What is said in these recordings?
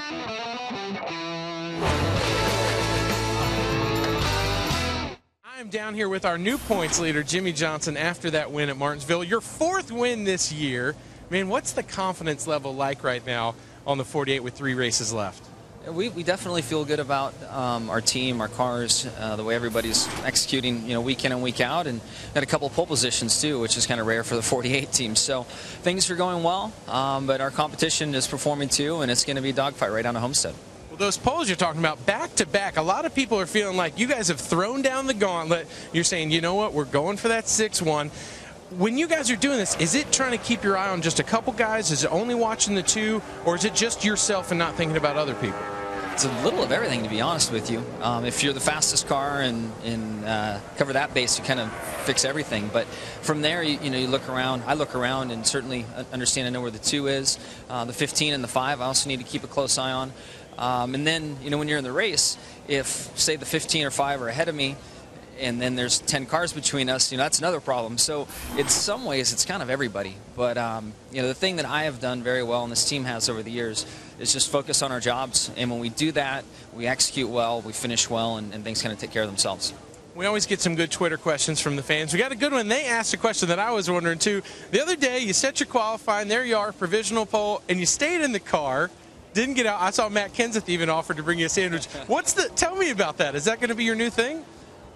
I'm down here with our new points leader, Jimmie Johnson, after that win at Martinsville. Your 4th win this year. Man, what's the confidence level like right now on the 48 with 3 races left? We definitely feel good about our team, our cars, the way everybody's executing, week in and week out, and got a couple pole positions too, which is kind of rare for the 48 team. So things are going well, but our competition is performing too, and it's going to be a dogfight right down to Homestead. Well, those poles you're talking about, back-to-back, a lot of people are feeling like you guys have thrown down the gauntlet. You're saying, you know what, we're going for that 6-1. When you guys are doing this, is it trying to keep your eye on just a couple guys? Is it only watching the 2, or is it just yourself and not thinking about other people? It's a little of everything, to be honest with you. If you're the fastest car and cover that base, you kind of fix everything. But from there, you look around. I look around and certainly understand. I know where the 2 is, the 15 and the 5. I also need to keep a close eye on. And then, when you're in the race, if say the 15 or 5 are ahead of me, and then there's 10 cars between us, that's another problem. So in some ways, it's kind of everybody. But the thing that I have done very well, and this team has over the years, is just focus on our jobs. And when we do that, we execute well, we finish well, and things kind of take care of themselves. We always get some good Twitter questions from the fans. We got a good one. They asked a question that I was wondering too. The other day, you set your qualifying, there you are, provisional pole, and you stayed in the car. Didn't get out. I saw Matt Kenseth even offered to bring you a sandwich. Tell me about that. Is that going to be your new thing?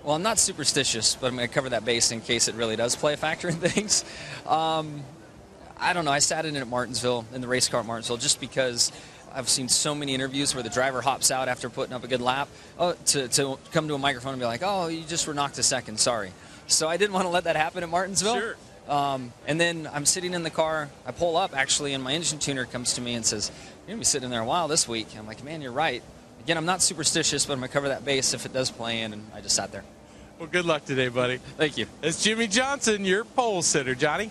Well, I'm not superstitious, but I'm going to cover that base in case it really does play a factor in things. I don't know. I sat in it at Martinsville, in the race car at Martinsville, just because I've seen so many interviews where the driver hops out after putting up a good lap to come to a microphone and be like, oh, you just were knocked a second, sorry. So I didn't want to let that happen at Martinsville. Sure. And then I'm sitting in the car. I pull up, actually, and my engine tuner comes to me and says, you're going to be sitting there a while this week. I'm like, man, you're right. Again, I'm not superstitious, but I'm going to cover that base if it does play in, and I just sat there. Well, good luck today, buddy. Thank you. It's Jimmie Johnson, your pole sitter. Johnny?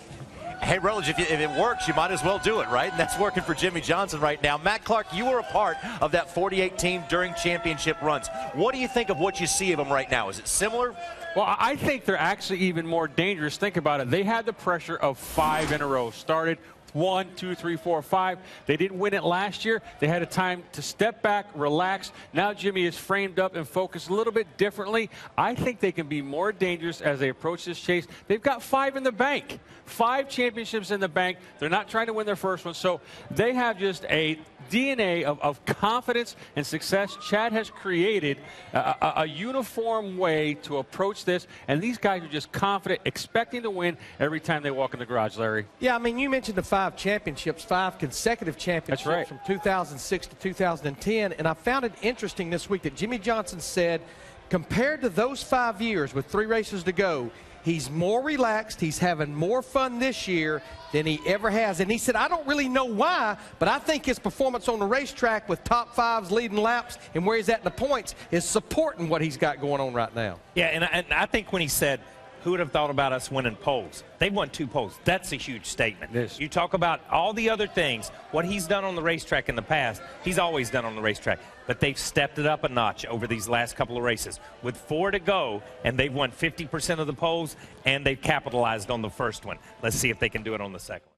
Hey, Rutledge, if it works, you might as well do it, right? And that's working for Jimmie Johnson right now. Matt Clark, you were a part of that 48 team during championship runs. What do you think of what you see of them right now? Is it similar? Well, I think they're actually even more dangerous. Think about it. They had the pressure of 5 in a row. Started 1, 2, 3, 4, 5. They didn't win it last year. They had a time to step back, relax. Now Jimmie is framed up and focused a little bit differently. I think they can be more dangerous as they approach this chase. They've got 5 in the bank. 5 championships in the bank. They're not trying to win their first one. So they have just a DNA of confidence and success. Chad has created a uniform way to approach this, and these guys are just confident, expecting to win every time they walk in the garage, Larry. Yeah, I mean, you mentioned the 5 championships, 5 consecutive championships. That's right. From 2006 to 2010, and I found it interesting this week that Jimmie Johnson said, compared to those 5 years with 3 races to go, he's more relaxed. He's having more fun this year than he ever has. And he said, I don't really know why, but I think his performance on the racetrack with top 5s leading laps and where he's at in the points is supporting what he's got going on right now. Yeah, and I think when he said, who would have thought about us winning poles? They've won 2 poles. That's a huge statement. Yes. You talk about all the other things, what he's done on the racetrack in the past, he's always done on the racetrack. But they've stepped it up a notch over these last couple of races. With 4 to go, and they've won 50% of the poles, and they've capitalized on the first one. Let's see if they can do it on the second one.